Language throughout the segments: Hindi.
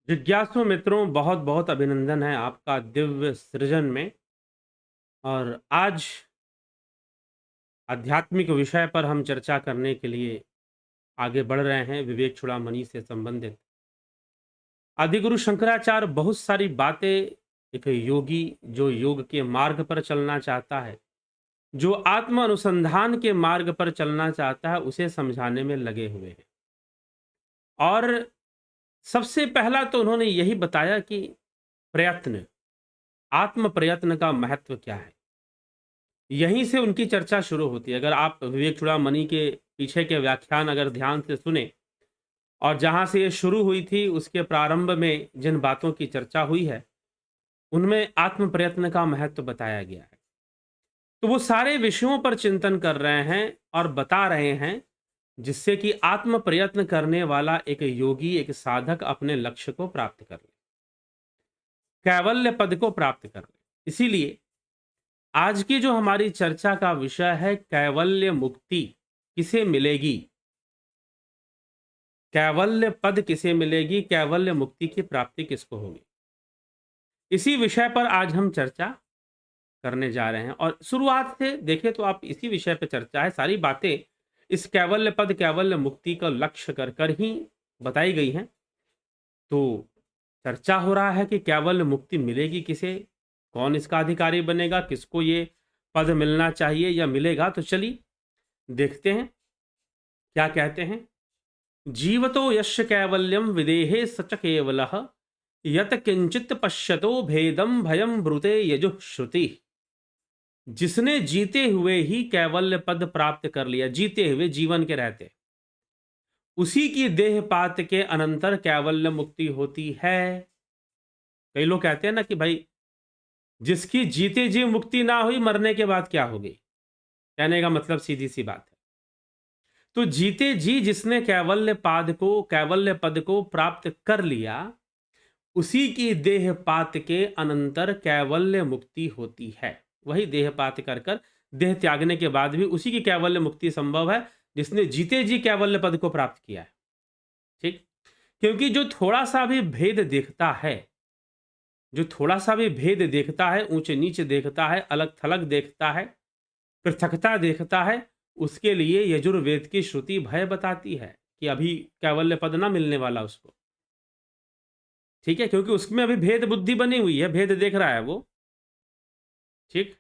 जिज्ञासु मित्रों, बहुत बहुत अभिनंदन है आपका दिव्य सृजन में। और आज आध्यात्मिक विषय पर हम चर्चा करने के लिए आगे बढ़ रहे हैं, विवेक चूड़ामणि से संबंधित। आदिगुरु शंकराचार्य बहुत सारी बातें, एक योगी जो योग के मार्ग पर चलना चाहता है, जो आत्म अनुसंधान के मार्ग पर चलना चाहता है, उसे समझाने में लगे हुए हैं। और सबसे पहला तो उन्होंने यही बताया कि प्रयत्न, आत्म प्रयत्न का महत्व क्या है। यहीं से उनकी चर्चा शुरू होती है। अगर आप विवेक चूड़ामणि के पीछे के व्याख्यान अगर ध्यान से सुने, और जहां से ये शुरू हुई थी उसके प्रारंभ में जिन बातों की चर्चा हुई है, उनमें आत्म प्रयत्न का महत्व बताया गया है। तो वो सारे विषयों पर चिंतन कर रहे हैं और बता रहे हैं, जिससे कि आत्म प्रयत्न करने वाला एक योगी, एक साधक अपने लक्ष्य को प्राप्त कर ले, कैवल्य पद को प्राप्त कर ले। इसीलिए आज की जो हमारी चर्चा का विषय है, कैवल्य मुक्ति किसे मिलेगी, कैवल्य पद किसे मिलेगी, कैवल्य मुक्ति की प्राप्ति किसको होगी। इसी विषय पर आज हम चर्चा करने जा रहे हैं। और शुरुआत से देखें तो आप इसी विषय पर चर्चा है, सारी बातें इस कैवल्य पद, कैवल्य मुक्ति का लक्ष्य कर कर ही बताई गई हैं। तो चर्चा हो रहा है कि कैवल्य मुक्ति मिलेगी किसे, कौन इसका अधिकारी बनेगा, किसको ये पद मिलना चाहिए या मिलेगा। तो चलिए देखते हैं क्या कहते हैं। जीवतो यस्य कैवल्यम विदेहे सच केवलः यत किंचित पश्यतो भेदम भयम ब्रुते यजुः श्रुति। जिसने जीते हुए ही कैवल्य पद प्राप्त कर लिया, जीते हुए जीवन के रहते, उसी की देहपात के अनंतर कैवल्य मुक्ति होती है। कई लोग कहते हैं ना कि भाई, जिसकी जीते जी मुक्ति ना हुई, मरने के बाद क्या होगी। कहने का मतलब सीधी सी बात है। तो जीते जी जिसने कैवल्य पद को प्राप्त कर लिया, उसी की देहपात के अनंतर कैवल्य मुक्ति होती है। वही देहपात कर कर देह त्यागने के बाद भी उसी की कैवल्य मुक्ति संभव है, जिसने जीते जी कैवल्य पद को प्राप्त किया है। ठीक, क्योंकि जो थोड़ा सा भी भेद देखता है, जो थोड़ा सा भी भेद देखता है, ऊंचे नीचे देखता है, अलग थलग देखता है, पृथकता देखता है, उसके लिए यजुर्वेद की श्रुति भय बताती है कि अभी कैवल्य पद ना मिलने वाला उसको। ठीक है, क्योंकि उसमें अभी भेद बुद्धि बनी हुई है, भेद देख रहा है वो। ठीक,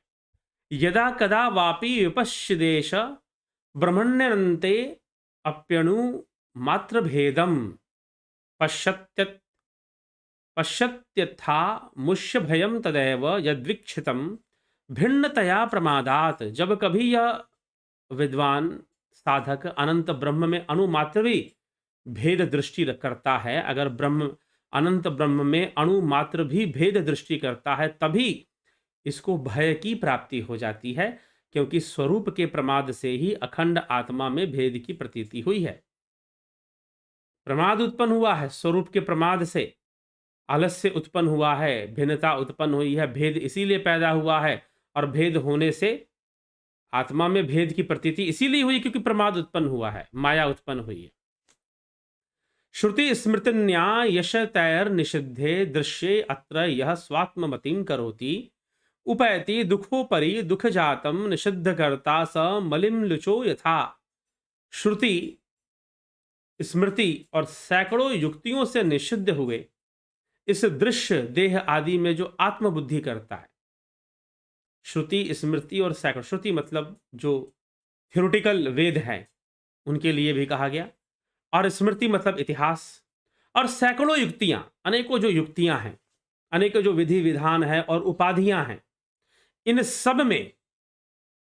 यदा कदा वापि विपश्यदेश ब्रह्मण्यन्ते अप्यणु मात्र भेदम पश्यत्यत पश्यत्यथा मुष्य भयम तदैव यद्वीक्षितम भिन्नतया प्रमादात। जब कभी यह विद्वान साधक अनंत ब्रह्म में अणुमात्र भी भेद दृष्टि करता है, अगर अनंत ब्रह्म में अणुमात्र भी भेद दृष्टि करता है, तभी इसको भय की प्राप्ति हो जाती है, क्योंकि स्वरूप के प्रमाद से ही अखंड आत्मा में भेद की प्रतीति हुई है। प्रमाद उत्पन्न हुआ है, स्वरूप के प्रमाद से आलस्य उत्पन्न हुआ है, भिन्नता उत्पन्न हुई है, भेद इसीलिए पैदा हुआ है। और भेद होने से आत्मा में भेद की प्रतीति इसीलिए हुई क्योंकि प्रमाद उत्पन्न हुआ है, माया उत्पन्न हुई है। श्रुति स्मृति न्याय यश तैर निषिद्धे दृश्ये अत्र यह स्वात्ममतिं करोति उपैति दुखोपरि दुख जातम निषिद्ध करता स मलिम लुचो यथा। श्रुति स्मृति और सैकड़ों युक्तियों से निषिद्ध हुए इस दृश्य देह आदि में जो आत्मबुद्धि करता है, श्रुति स्मृति और सैकड़ों, श्रुति मतलब जो थ्योरेटिकल वेद हैं उनके लिए भी कहा गया, और स्मृति मतलब इतिहास, और सैकड़ों युक्तियां, अनेकों जो युक्तियां हैं, अनेकों जो विधि विधान है और उपाधियां हैं, इन सब में,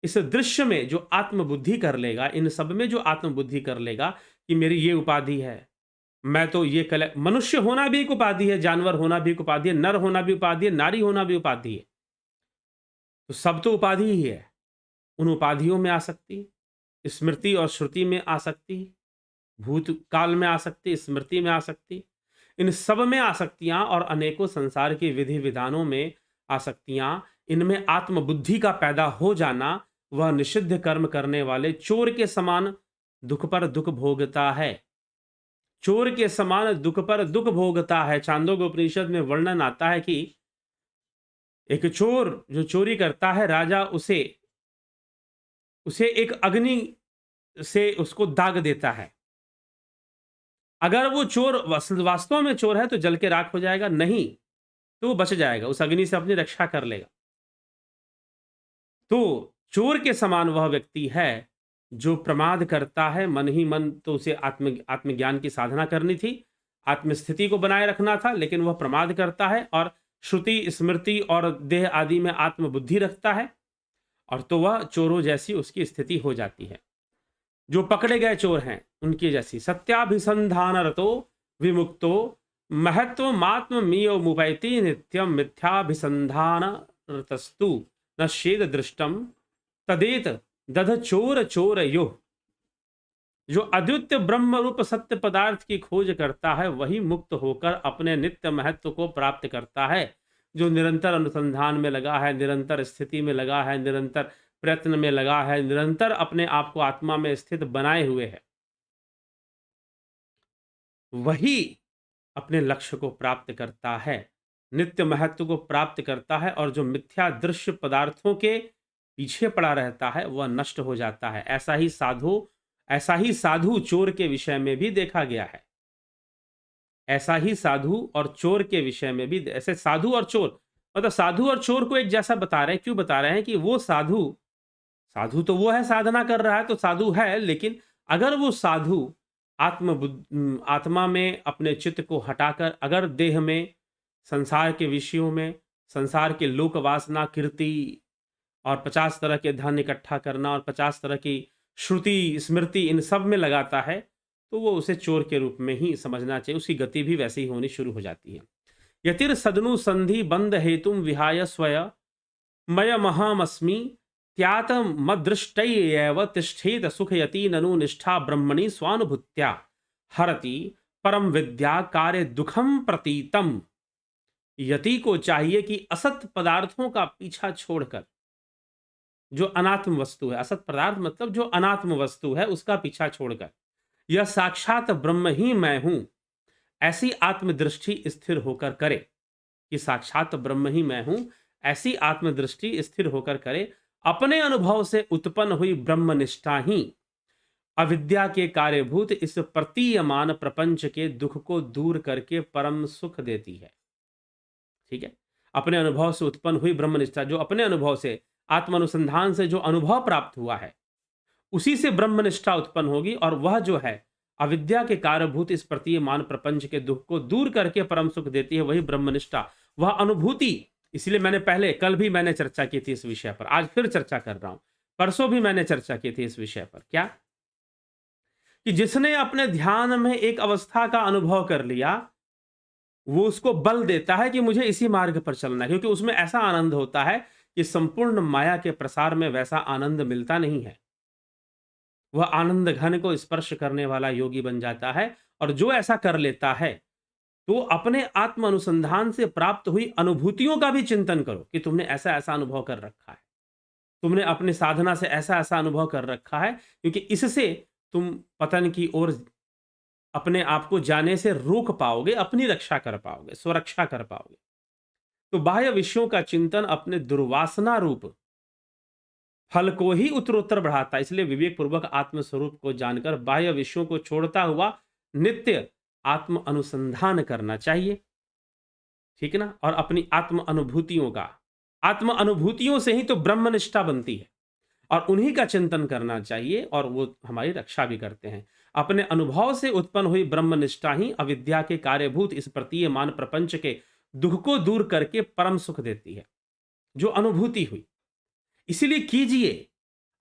इस दृश्य में जो आत्मबुद्धि कर लेगा, इन सब में जो आत्मबुद्धि कर लेगा कि मेरी ये उपाधि है, मैं तो ये मनुष्य होना भी एक उपाधि है, जानवर होना भी एक उपाधि है, नर होना भी उपाधि है, नारी होना भी उपाधि है। तो सब तो उपाधि ही है। उन उपाधियों में आ सकती, स्मृति और श्रुति में आ सकती, भूतकाल में आ सकती, स्मृति में आ सकती, इन सब में आसक्तियां और अनेकों संसार के विधि विधानों में आसक्तियां, इनमें आत्मबुद्धि का पैदा हो जाना, वह निषिद्ध कर्म करने वाले चोर के समान दुख पर दुख भोगता है। चोर के समान दुख पर दुख भोगता है। छांदोग्य उपनिषद में वर्णन आता है कि एक चोर जो चोरी करता है, राजा उसे उसे एक अग्नि से उसको दाग देता है। अगर वो चोर वास्तव में चोर है तो जल के राख हो जाएगा, नहीं तो वो बच जाएगा, उस अग्नि से अपनी रक्षा कर लेगा। तो चोर के समान वह व्यक्ति है जो प्रमाद करता है। मन ही मन तो उसे आत्मज्ञान की साधना करनी थी, आत्मस्थिति को बनाए रखना था, लेकिन वह प्रमाद करता है और श्रुति, स्मृति और देह आदि में आत्मबुद्धि रखता है, और तो वह चोरों जैसी उसकी स्थिति हो जाती है। जो पकड़े गए चोर हैं उनकी जैसी। सत्याभिसंधान रतो विमुक्तो महत्व मात्म मीयो मुपैति नित्यम मिथ्याभिसंधान रतस्तु न शेद दृष्टम तदेत दध चोर चोर यो। जो अद्वितीय ब्रह्म रूप सत्य पदार्थ की खोज करता है वही मुक्त होकर अपने नित्य महत्व को प्राप्त करता है। जो निरंतर अनुसंधान में लगा है, निरंतर स्थिति में लगा है, निरंतर प्रयत्न में लगा है, निरंतर अपने आप को आत्मा में स्थित बनाए हुए है, वही अपने लक्ष्य को प्राप्त करता है, नित्य महत्व को प्राप्त करता है। और जो मिथ्या दृश्य पदार्थों के पीछे पड़ा रहता है वह नष्ट हो जाता है। ऐसा ही साधु चोर के विषय में भी देखा गया है। ऐसा ही साधु और चोर के विषय में भी, ऐसे साधु और चोर, मतलब साधु और चोर को एक जैसा बता रहे हैं। क्यों बता रहे हैं? कि वो साधु तो वो है, साधना कर रहा है तो साधु है, लेकिन अगर वो साधु आत्मा में अपने चित्त को हटाकर अगर देह में, संसार के विषयों में, संसार के लोक वासना, कीर्ति और 50 तरह के धन इकट्ठा करना और 50 तरह की श्रुति, स्मृति, इन सब में लगाता है, तो वो उसे चोर के रूप में ही समझना चाहिए। उसकी गति भी वैसे ही होनी शुरू हो जाती है। यतिर सदनु संधि बंध हेतुम विहाय स्वय मय महामस्मि त्यात मदृष्टैव तिष्ठेत सुखयति ननु निष्ठा ब्रह्मणि स्वानुभूत्या हरति परम विद्या कार्य दुखम प्रतीतम। यति को चाहिए कि असत पदार्थों का पीछा छोड़कर जो अनात्म वस्तु है, असत पदार्थ मतलब जो अनात्म वस्तु है, उसका पीछा छोड़कर यह साक्षात ब्रह्म ही मैं हूं, ऐसी आत्मदृष्टि स्थिर होकर करे। कि साक्षात ब्रह्म ही मैं हूं, ऐसी आत्मदृष्टि स्थिर होकर करे। अपने अनुभव से उत्पन्न हुई ब्रह्मनिष्ठा ही अविद्या के कार्यभूत इस प्रतीयमान प्रपंच के दुख को दूर करके परम सुख देती है। ठीक है, अपने अनुभव से उत्पन्न हुई ब्रह्मनिष्ठा, जो अपने अनुभव से, आत्मानुसंधान से जो अनुभव प्राप्त हुआ है, उसी से ब्रह्मनिष्ठा उत्पन्न होगी। और वह जो है अविद्या के कार्यभूत इस प्रतीयमान प्रपंच के दुख को दूर करके परम सुख देती है, वही ब्रह्मनिष्ठा, वह अनुभूति। इसलिए मैंने पहले, कल भी मैंने चर्चा की थी इस विषय पर, आज फिर चर्चा कर रहा हूं, परसों भी मैंने चर्चा की थी इस विषय पर। क्या? कि जिसने अपने ध्यान में एक अवस्था का अनुभव कर लिया, वो उसको बल देता है कि मुझे इसी मार्ग पर चलना है, क्योंकि उसमें ऐसा आनंद होता है कि संपूर्ण माया के प्रसार में वैसा आनंद मिलता नहीं है। वह आनंद घन को स्पर्श करने वाला योगी बन जाता है। और जो ऐसा कर लेता है तो अपने आत्म अनुसंधान से प्राप्त हुई अनुभूतियों का भी चिंतन करो कि तुमने ऐसा ऐसा अनुभव कर रखा है, तुमने अपनी साधना से ऐसा ऐसा अनुभव कर रखा है, क्योंकि इससे तुम पतन की ओर अपने आप को जाने से रोक पाओगे, अपनी रक्षा कर पाओगे, स्वरक्षा कर पाओगे। तो बाह्य विषयों का चिंतन अपने दुर्वासना रूप फल को ही उत्तरोत्तर बढ़ाता है। इसलिए विवेक पूर्वक आत्मस्वरूप को जानकर बाह्य विषयों को छोड़ता हुआ नित्य आत्म अनुसंधान करना चाहिए। ठीक है ना? और अपनी आत्म अनुभूतियों से ही तो ब्रह्मनिष्ठा बनती है, और उन्हीं का चिंतन करना चाहिए, और वो हमारी रक्षा भी करते हैं। अपने अनुभव से उत्पन्न हुई ब्रह्मनिष्ठा ही अविद्या के कार्यभूत इस प्रतीयमान प्रपंच के दुख को दूर करके परम सुख देती है, जो अनुभूति हुई। इसीलिए कीजिए।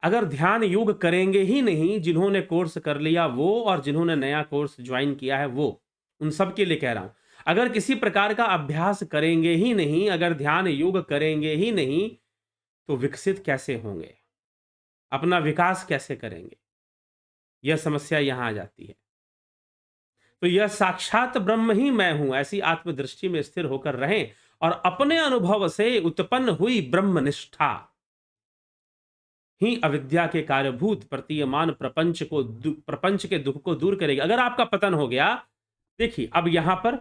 अगर ध्यान योग करेंगे ही नहीं, जिन्होंने कोर्स कर लिया वो, और जिन्होंने नया कोर्स ज्वाइन किया है वो, उन सब के लिए कह रहा हूं, अगर किसी प्रकार का अभ्यास करेंगे ही नहीं, अगर ध्यान योग करेंगे ही नहीं, तो विकसित कैसे होंगे, अपना विकास कैसे करेंगे? यह समस्या यहां आ जाती है। तो यह साक्षात ब्रह्म ही मैं हूं, ऐसी आत्मदृष्टि में स्थिर होकर रहें, और अपने अनुभव से उत्पन्न हुई ब्रह्मनिष्ठा ही अविद्या के कार्यभूत प्रतीयमान प्रपंच के दुख को दूर करेगी। अगर आपका पतन हो गया देखिए, अब यहाँ पर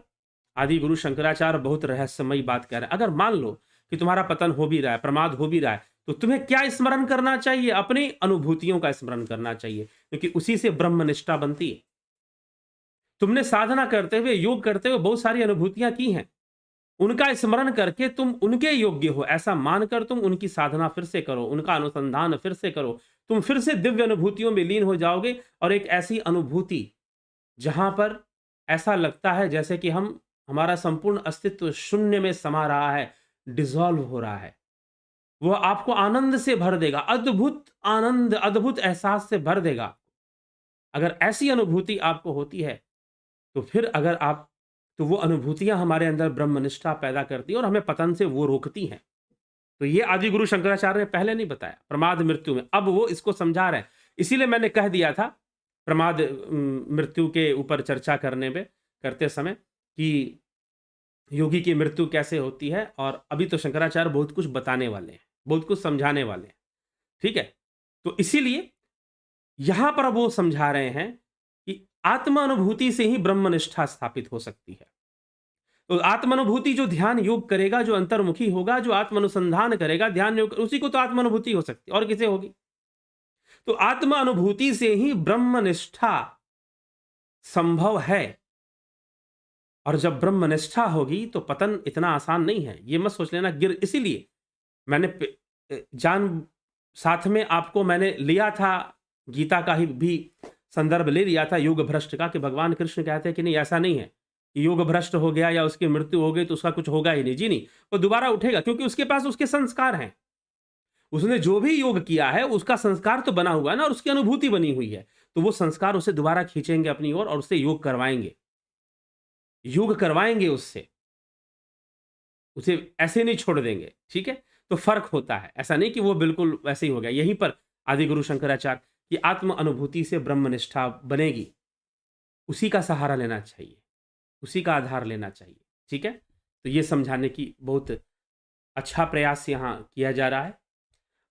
आदि गुरु शंकराचार्य बहुत रहस्यमयी बात कह रहे हैं। अगर मान लो कि तुम्हारा पतन हो भी रहा है, प्रमाद हो भी रहा है, तो तुम्हें क्या स्मरण करना चाहिए? अपनी अनुभूतियों का स्मरण करना चाहिए, क्योंकि उसी से ब्रह्मनिष्ठा बनती है। तुमने साधना करते हुए, योग करते हुए बहुत सारी अनुभूतियां की हैं। उनका स्मरण करके तुम उनके योग्य हो, ऐसा मानकर तुम उनकी साधना फिर से करो, उनका अनुसंधान फिर से करो। तुम फिर से दिव्य अनुभूतियों में लीन हो जाओगे, और एक ऐसी अनुभूति जहां पर ऐसा लगता है जैसे कि हम हमारा संपूर्ण अस्तित्व शून्य में समा रहा है, डिसॉल्व हो रहा है। वो आपको आनंद से भर देगा, अद्भुत आनंद, अद्भुत एहसास से भर देगा। अगर ऐसी अनुभूति आपको होती है, तो फिर अगर आप तो वो अनुभूतियां हमारे अंदर ब्रह्मनिष्ठा पैदा करती हैं और हमें पतन से वो रोकती हैं। तो ये आदि गुरु शंकराचार्य ने पहले नहीं बताया प्रमाद मृत्यु में, अब वो इसको समझा रहे हैं। इसीलिए मैंने कह दिया था प्रमाद मृत्यु के ऊपर चर्चा करते समय कि योगी की मृत्यु कैसे होती है, और अभी तो शंकराचार्य बहुत कुछ बताने वाले हैं, बहुत कुछ समझाने वाले हैं। ठीक है, तो इसीलिए यहां पर वो समझा रहे हैं कि आत्मानुभूति से ही ब्रह्मनिष्ठा स्थापित हो सकती है। तो आत्मानुभूति, जो ध्यान योग करेगा, जो अंतर्मुखी होगा, जो आत्मानुसंधान करेगा, ध्यान योग, उसी को तो आत्मानुभूति हो सकती है, और किसे होगी? तो आत्मानुभूति से ही ब्रह्मनिष्ठा संभव है। और जब ब्रह्मनिष्ठा होगी तो पतन इतना आसान नहीं है, ये मत सोच लेना गिर। इसीलिए मैंने जान साथ में आपको मैंने लिया था, गीता का ही भी संदर्भ ले लिया था योग भ्रष्ट का, कि भगवान कृष्ण कहते हैं कि नहीं, ऐसा नहीं है कि योग भ्रष्ट हो गया या उसकी मृत्यु हो गई तो उसका कुछ होगा ही नहीं। जी नहीं, वो दोबारा उठेगा, क्योंकि उसके पास उसके संस्कार हैं। उसने जो भी योग किया है उसका संस्कार तो बना हुआ है ना, और उसकी अनुभूति बनी हुई है। तो वो संस्कार उसे दोबारा खींचेंगे अपनी ओर और उससे योग करवाएंगे, योग करवाएंगे उससे, उसे ऐसे नहीं छोड़ देंगे। ठीक है, तो फर्क होता है, ऐसा नहीं कि वो बिल्कुल वैसे ही हो गया। यहीं पर आदि गुरु शंकराचार्य की आत्म अनुभूति से ब्रह्मनिष्ठा बनेगी, उसी का सहारा लेना चाहिए, उसी का आधार लेना चाहिए। ठीक है, तो ये समझाने की बहुत अच्छा प्रयास यहाँ किया जा रहा है।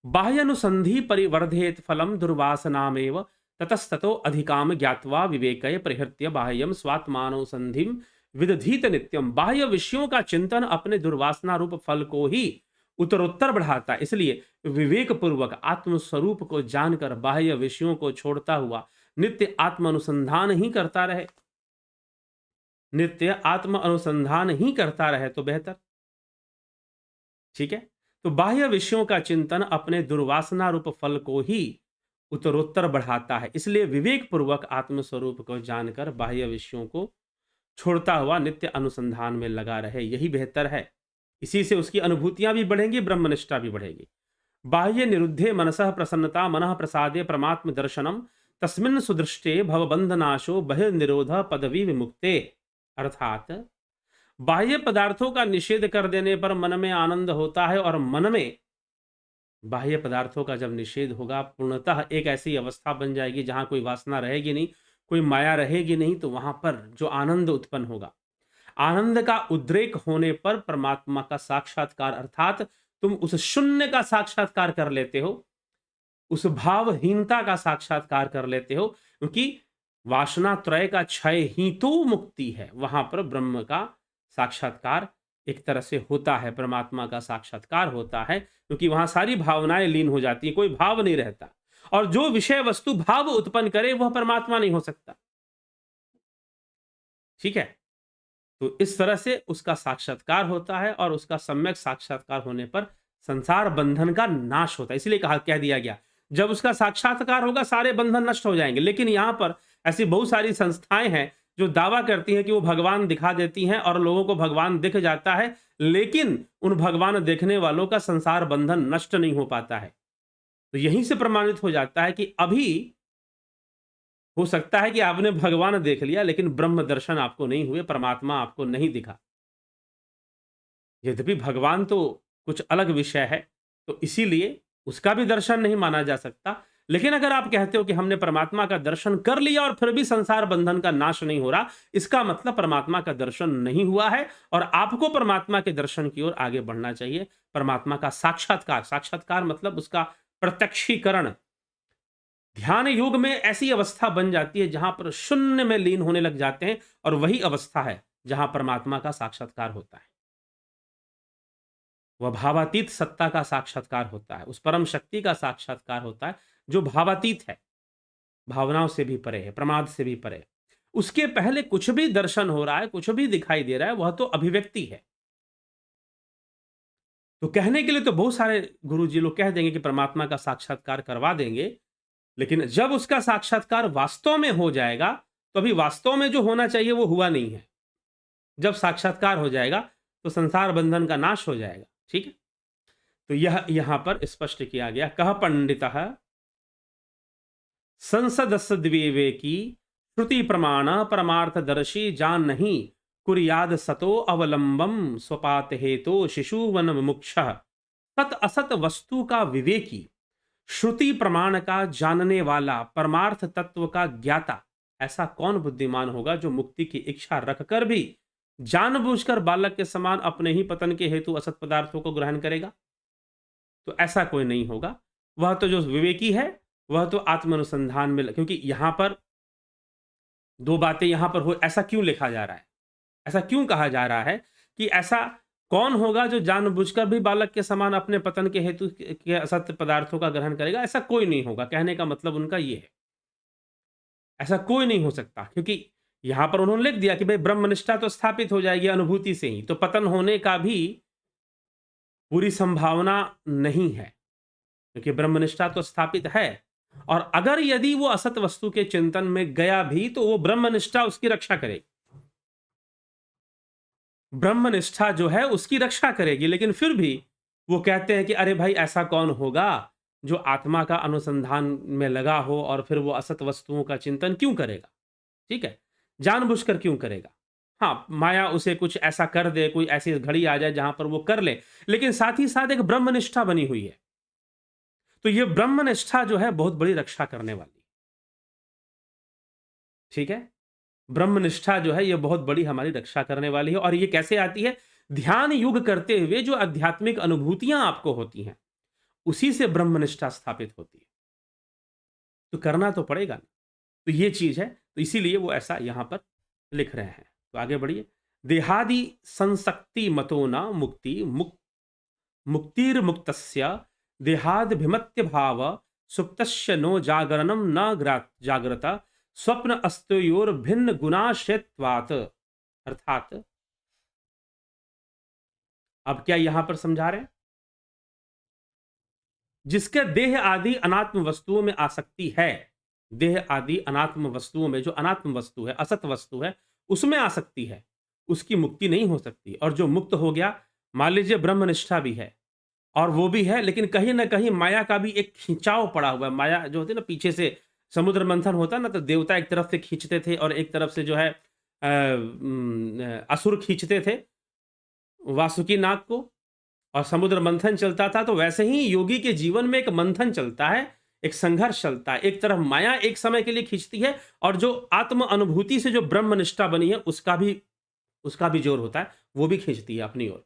बाह्यनुसंधि परिवर्धेत फलम दुर्वासनामेव ततस्ततो अधिकाम ज्ञात्वा विवेकय प्रहृत्य बाह्यम स्वात्मानुसंधिम विदधीत नित्यम। बाह्य विषयों का चिंतन अपने दुर्वासना रूप फल को ही उत्तरोत्तर बढ़ाता है, इसलिए विवेक पूर्वक आत्मस्वरूप को जानकर बाह्य विषयों को छोड़ता हुआ नित्य आत्म अनुसंधान ही करता रहे, नित्य आत्म अनुसंधान ही करता रहे तो बेहतर। ठीक है, तो बाह्य विषयों का चिंतन अपने दुर्वासना रूप फल को ही उत्तरोत्तर बढ़ाता है, इसलिए विवेक पूर्वक आत्मस्वरूप को जानकर बाह्य विषयों को छोड़ता हुआ नित्य अनुसंधान में लगा रहे, यही बेहतर है। इसी से उसकी अनुभूतियां भी बढ़ेंगी, ब्रह्मनिष्ठा भी बढ़ेगी। बाह्य निरुद्धे मनसः प्रसन्नता मनः प्रसादे परमात्म दर्शनम तस्मिन् सुदृष्टे भवबंधनाशो बहिर्निरोध पदवी विमुक्ते। अर्थात बाह्य पदार्थों का निषेध कर देने पर मन में आनंद होता है, और मन में बाह्य पदार्थों का जब निषेध होगा, पूर्णतः एक ऐसी अवस्था बन जाएगी जहां कोई वासना रहेगी नहीं, कोई माया रहेगी नहीं, तो वहां पर जो आनंद उत्पन्न होगा, आनंद का उद्रेक होने पर परमात्मा का साक्षात्कार, अर्थात तुम उस शून्य का साक्षात्कार कर लेते हो, उस भावहीनता का साक्षात्कार कर लेते हो, क्योंकि वासना त्रय का क्षय ही तो मुक्ति है। वहां पर ब्रह्म का साक्षात्कार एक तरह से होता है, परमात्मा का साक्षात्कार होता है, क्योंकि वहां सारी भावनाएं लीन हो जाती है, कोई भाव नहीं रहता। और जो विषय वस्तु भाव उत्पन्न करे वह परमात्मा नहीं हो सकता। ठीक है, तो इस तरह से उसका साक्षात्कार होता है, और उसका सम्यक साक्षात्कार होने पर संसार बंधन का नाश होता है। इसलिए कह दिया गया, जब उसका साक्षात्कार होगा सारे बंधन नष्ट हो जाएंगे। लेकिन यहां पर ऐसी बहुत सारी संस्थाएं हैं जो दावा करती हैं कि वो भगवान दिखा देती हैं, और लोगों को भगवान दिख जाता है, लेकिन उन भगवान देखने वालों का संसार बंधन नष्ट नहीं हो पाता है। तो यहीं से प्रमाणित हो जाता है कि अभी हो सकता है कि आपने भगवान देख लिया, लेकिन ब्रह्म दर्शन आपको नहीं हुए, परमात्मा आपको नहीं दिखा। यद्यपि भगवान तो कुछ अलग विषय है, तो इसीलिए उसका भी दर्शन नहीं माना जा सकता। लेकिन अगर आप कहते हो कि हमने परमात्मा का दर्शन कर लिया और फिर भी संसार बंधन का नाश नहीं हो रहा, इसका मतलब परमात्मा का दर्शन नहीं हुआ है, और आपको परमात्मा के दर्शन की ओर आगे बढ़ना चाहिए। परमात्मा का साक्षात्कार, साक्षात्कार मतलब उसका प्रत्यक्षीकरण, ध्यान योग में ऐसी अवस्था बन जाती है जहां पर शून्य में लीन होने लग जाते हैं, और वही अवस्था है जहां परमात्मा का साक्षात्कार होता है। वह भावातीत सत्ता का साक्षात्कार होता है, उस परम शक्ति का साक्षात्कार होता है जो भावातीत है, भावनाओं से भी परे है, प्रमाद से भी परे है। उसके पहले कुछ भी दर्शन हो रहा है, कुछ भी दिखाई दे रहा है, वह तो अभिव्यक्ति है। तो कहने के लिए तो बहुत सारे गुरुजी लोग कह देंगे कि परमात्मा का साक्षात्कार करवा देंगे, लेकिन जब उसका साक्षात्कार वास्तव में हो जाएगा, तो अभी वास्तव में जो होना चाहिए वो हुआ नहीं है। जब साक्षात्कार हो जाएगा तो संसार बंधन का नाश हो जाएगा। ठीक है, तो यह यहां पर स्पष्ट किया गया। कह पंडित संसदस्य द्विवेकी श्रुति प्रमाण परमार्थदर्शी जान नहीं कुरियाद सतो अवलंबम स्वपात हेतो शिशुवन मुमुक्ष। सत असत वस्तु का विवेकी, श्रुति प्रमाण का जानने वाला, परमार्थ तत्व का ज्ञाता, ऐसा कौन बुद्धिमान होगा जो मुक्ति की इच्छा रखकर भी जानबूझकर बालक के समान अपने ही पतन के हेतु असत पदार्थों को ग्रहण करेगा? तो ऐसा कोई नहीं होगा। वह तो जो विवेकी है वह तो आत्म अनुसंधान में, क्योंकि यहां पर दो बातें यहां पर हो, ऐसा क्यों लिखा जा रहा है, ऐसा क्यों कहा जा रहा है कि ऐसा कौन होगा जो जानबूझकर भी बालक के समान अपने पतन के हेतु के असत्य पदार्थों का ग्रहण करेगा? ऐसा कोई नहीं होगा। कहने का मतलब उनका ये है, ऐसा कोई नहीं हो सकता, क्योंकि यहां पर उन्होंने लिख दिया कि भाई ब्रह्मनिष्ठा तो स्थापित हो जाएगी अनुभूति से ही, तो पतन होने का भी पूरी संभावना नहीं है, क्योंकि ब्रह्मनिष्ठा तो स्थापित है। और अगर यदि वो असत वस्तु के चिंतन में गया भी तो वो ब्रह्मनिष्ठा उसकी रक्षा करेगी, ब्रह्मनिष्ठा जो है उसकी रक्षा करेगी। लेकिन फिर भी वो कहते हैं कि अरे भाई ऐसा कौन होगा जो आत्मा का अनुसंधान में लगा हो और फिर वो असत वस्तुओं का चिंतन क्यों करेगा? ठीक है, जानबूझकर क्यों करेगा? हाँ, माया उसे कुछ ऐसा कर दे, कोई ऐसी घड़ी आ जाए जहां पर वो कर ले, लेकिन साथ ही साथ एक ब्रह्मनिष्ठा बनी हुई है। तो ये ब्रह्मनिष्ठा जो है बहुत बड़ी रक्षा करने वाली, ठीक है, ब्रह्मनिष्ठा जो है ये बहुत बड़ी हमारी रक्षा करने वाली है। और ये कैसे आती है? ध्यान युग करते हुए जो आध्यात्मिक अनुभूतियां आपको होती हैं, उसी से ब्रह्मनिष्ठा स्थापित होती है। तो करना तो पड़ेगा ना, तो ये चीज है, तो इसीलिए वो ऐसा यहां पर लिख रहे हैं। तो आगे बढ़िए। देहादि संसक्ति मतो न मुक्ति मुक्तिर्मुक्तस्य देहादभिमत्य भाव सुप्तस्य नो जागरणम न जागृत स्वप्न अस्तयोर भिन्न गुणाश्रयत्वात्। अर्थात अब क्या यहां पर समझा रहे हैं? जिसके देह आदि अनात्म वस्तुओं में आसक्ति है, देह आदि अनात्म वस्तुओं में, जो अनात्म वस्तु है, असत वस्तु है, उसमें आसक्ति है, उसकी मुक्ति नहीं हो सकती। और जो मुक्त हो गया, मान लीजिए ब्रह्मनिष्ठा भी है और वो भी है, लेकिन कहीं ना कहीं माया का भी एक खिंचाव पड़ा हुआ है। माया जो होती है ना, पीछे से समुद्र मंथन होता है ना, तो देवता एक तरफ से खींचते थे और एक तरफ से जो है असुर खींचते थे वासुकी नाग को, और समुद्र मंथन चलता था। तो वैसे ही योगी के जीवन में एक मंथन चलता है, एक संघर्ष चलता है। एक तरफ माया एक समय के लिए खींचती है, और जो आत्म अनुभूति से जो ब्रह्मनिष्ठा बनी है उसका भी जोर होता है, वो भी खींचती है अपनी ओर।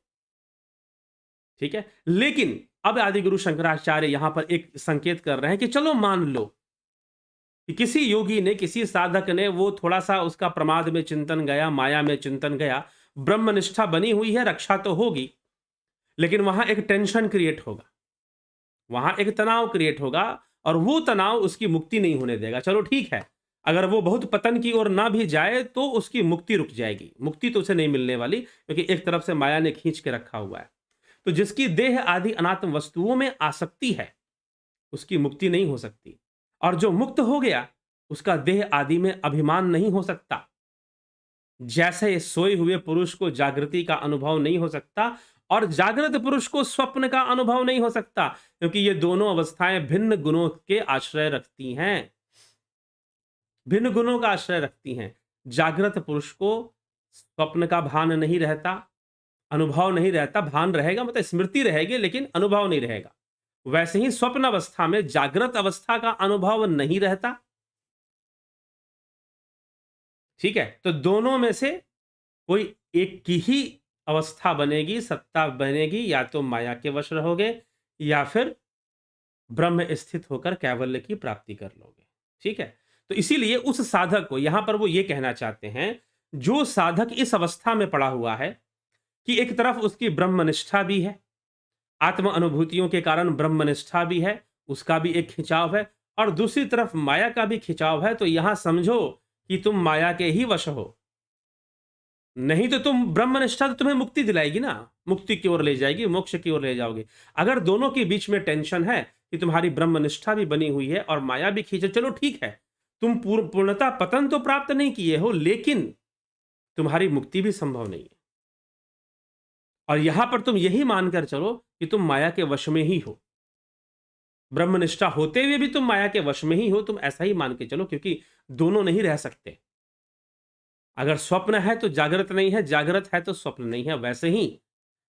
ठीक है, लेकिन अब आदि गुरु शंकराचार्य यहां पर एक संकेत कर रहे हैं कि चलो मान लो कि किसी योगी ने, किसी साधक ने, वो थोड़ा सा उसका प्रमाद में चिंतन गया, माया में चिंतन गया, ब्रह्मनिष्ठा बनी हुई है, रक्षा तो होगी, लेकिन वहां एक टेंशन क्रिएट होगा, वहां एक तनाव क्रिएट होगा, और वो तनाव उसकी मुक्ति नहीं होने देगा। चलो ठीक है, अगर वो बहुत पतन की ओर ना भी जाए तो उसकी मुक्ति रुक जाएगी, मुक्ति तो उसे नहीं मिलने वाली, क्योंकि एक तरफ से माया ने खींच के रखा हुआ है। तो जिसकी देह आदि अनात्म वस्तुओं में आसक्ति है, उसकी मुक्ति नहीं हो सकती। और जो मुक्त हो गया, उसका देह आदि में अभिमान नहीं हो सकता। जैसे सोए हुए पुरुष को जागृति का अनुभव नहीं हो सकता, और जागृत पुरुष को स्वप्न का अनुभव नहीं हो सकता, क्योंकि ये दोनों अवस्थाएं भिन्न गुणों के आश्रय रखती हैं, भिन्न गुणों का आश्रय रखती हैं। जागृत पुरुष को स्वप्न का भान नहीं रहता, अनुभव नहीं रहता। भान रहेगा मतलब स्मृति रहेगी, लेकिन अनुभव नहीं रहेगा। वैसे ही स्वप्न अवस्था में जागृत अवस्था का अनुभव नहीं रहता। ठीक है, तो दोनों में से कोई एक की ही अवस्था बनेगी, सत्ता बनेगी, या तो माया के वश रहोगे या फिर ब्रह्म स्थित होकर कैवल्य की प्राप्ति कर लोगे। ठीक है? तो इसीलिए उस साधक को यहां पर वो ये कहना चाहते हैं, जो साधक इस अवस्था में पड़ा हुआ है कि एक तरफ उसकी ब्रह्मनिष्ठा भी है, आत्म अनुभूतियों के कारण ब्रह्मनिष्ठा भी है, उसका भी एक खिंचाव है, और दूसरी तरफ माया का भी खिंचाव है, तो यहां समझो कि तुम माया के ही वश हो। नहीं तो तुम ब्रह्मनिष्ठा तो तुम्हें मुक्ति दिलाएगी ना, मुक्ति की ओर ले जाएगी, मोक्ष की ओर ले जाओगे। अगर दोनों के बीच में टेंशन है कि तुम्हारी ब्रह्मनिष्ठा भी बनी हुई है और माया भी खींचे, चलो ठीक है, तुम पूर्णता पतन तो प्राप्त नहीं किए हो, लेकिन तुम्हारी मुक्ति भी संभव नहीं है। और यहां पर तुम यही मानकर चलो कि तुम माया के वश में ही हो, ब्रह्मनिष्ठा होते हुए भी तुम माया के वश में ही हो, तुम ऐसा ही मान के चलो, क्योंकि दोनों नहीं रह सकते। अगर स्वप्न है तो जागृत नहीं है, जागृत है तो स्वप्न नहीं है। वैसे ही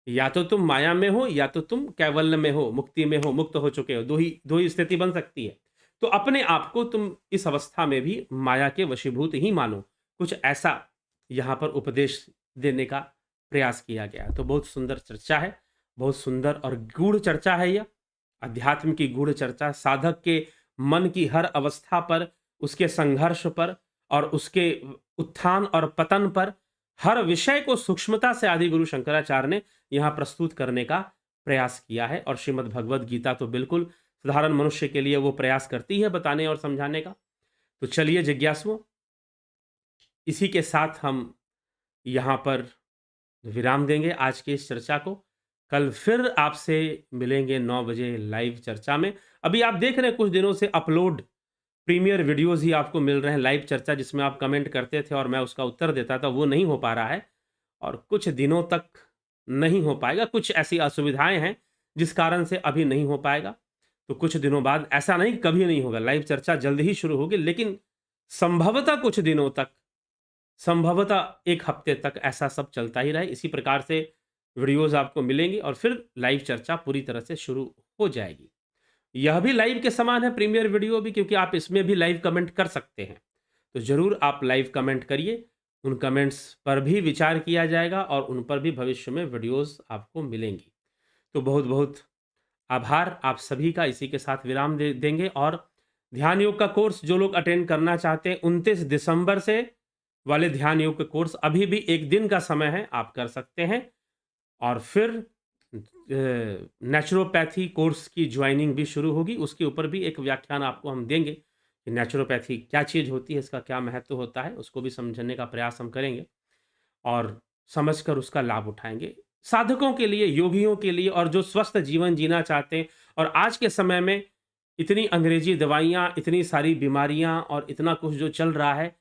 या तो तुम माया में हो या तो तुम कैवल्य में हो, मुक्ति में हो, मुक्त हो चुके हो, दो ही स्थिति बन सकती है। तो अपने आप को तुम इस अवस्था में भी माया के वशीभूत ही मानो, कुछ ऐसा यहाँ पर उपदेश देने का प्रयास किया गया। तो बहुत सुंदर चर्चा है, बहुत सुंदर और गूढ़ चर्चा है यह, अध्यात्म की गूढ़ चर्चा, साधक के मन की हर अवस्था पर, उसके संघर्ष पर और उसके उत्थान और पतन पर, हर विषय को सूक्ष्मता से आदि गुरु शंकराचार्य ने यहाँ प्रस्तुत करने का प्रयास किया है। और श्रीमद् भगवद गीता तो बिल्कुल साधारण मनुष्य के लिए वो प्रयास करती है बताने और समझाने का। तो चलिए जिज्ञासुओं, इसी के साथ हम यहाँ पर विराम देंगे आज की इस चर्चा को। कल फिर आपसे मिलेंगे 9 बजे लाइव चर्चा में। अभी आप देख रहे हैं कुछ दिनों से अपलोड प्रीमियर वीडियोस ही आपको मिल रहे हैं, लाइव चर्चा जिसमें आप कमेंट करते थे और मैं उसका उत्तर देता था, वो नहीं हो पा रहा है और कुछ दिनों तक नहीं हो पाएगा। कुछ ऐसी असुविधाएं हैं जिस कारण से अभी नहीं हो पाएगा। तो कुछ दिनों बाद, ऐसा नहीं कभी नहीं होगा, लाइव चर्चा जल्द ही शुरू होगी, लेकिन संभवतः कुछ दिनों तक, संभवतः 1 हफ्ते तक ऐसा सब चलता ही रहे। इसी प्रकार से वीडियोस आपको मिलेंगी और फिर लाइव चर्चा पूरी तरह से शुरू हो जाएगी। यह भी लाइव के समान है, प्रीमियर वीडियो भी, क्योंकि आप इसमें भी लाइव कमेंट कर सकते हैं। तो जरूर आप लाइव कमेंट करिए, उन कमेंट्स पर भी विचार किया जाएगा और उन पर भी भविष्य में वीडियोस आपको मिलेंगी। तो बहुत बहुत आभार आप सभी का। इसी के साथ विराम देंगे। और ध्यान योग का कोर्स जो लोग अटेंड करना चाहते हैं, 29 दिसंबर से वाले ध्यान योग के कोर्स, अभी भी 1 दिन का समय है, आप कर सकते हैं। और फिर नेचुरोपैथी कोर्स की ज्वाइनिंग भी शुरू होगी, उसके ऊपर भी एक व्याख्यान आपको हम देंगे कि नेचुरोपैथी क्या चीज़ होती है, इसका क्या महत्व होता है, उसको भी समझने का प्रयास हम करेंगे और समझकर उसका लाभ उठाएंगे साधकों के लिए, योगियों के लिए, और जो स्वस्थ जीवन जीना चाहते हैं। और आज के समय में इतनी अंग्रेजी दवाइयाँ, इतनी सारी बीमारियाँ और इतना कुछ जो चल रहा है,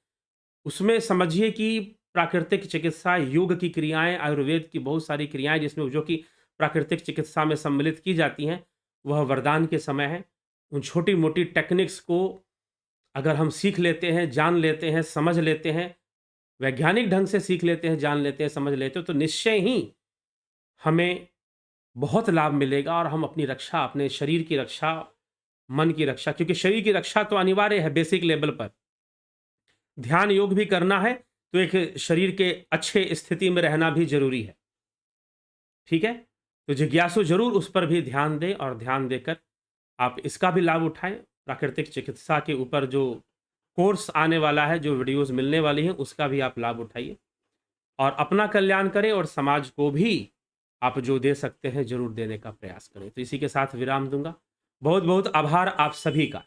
उसमें समझिए कि प्राकृतिक चिकित्सा, योग की क्रियाएं, आयुर्वेद की बहुत सारी क्रियाएं जिसमें जो कि प्राकृतिक चिकित्सा में सम्मिलित की जाती हैं, वह वरदान के समय है। उन छोटी मोटी टेक्निक्स को अगर हम सीख लेते हैं, जान लेते हैं, समझ लेते हैं, वैज्ञानिक ढंग से सीख लेते हैं, जान लेते हैं, समझ लेते हैं, तो निश्चय ही हमें बहुत लाभ मिलेगा और हम अपनी रक्षा, अपने शरीर की रक्षा, मन की रक्षा, क्योंकि शरीर की रक्षा तो अनिवार्य है बेसिक लेवल पर, ध्यान योग भी करना है तो एक शरीर के अच्छे स्थिति में रहना भी जरूरी है। ठीक है? तो जिज्ञासु जरूर उस पर भी ध्यान दें और ध्यान देकर आप इसका भी लाभ उठाएं। प्राकृतिक चिकित्सा के ऊपर जो कोर्स आने वाला है, जो वीडियोस मिलने वाली हैं, उसका भी आप लाभ उठाइए और अपना कल्याण करें और समाज को भी आप जो दे सकते हैं जरूर देने का प्रयास करें। तो इसी के साथ विराम दूंगा। बहुत बहुत आभार आप सभी का।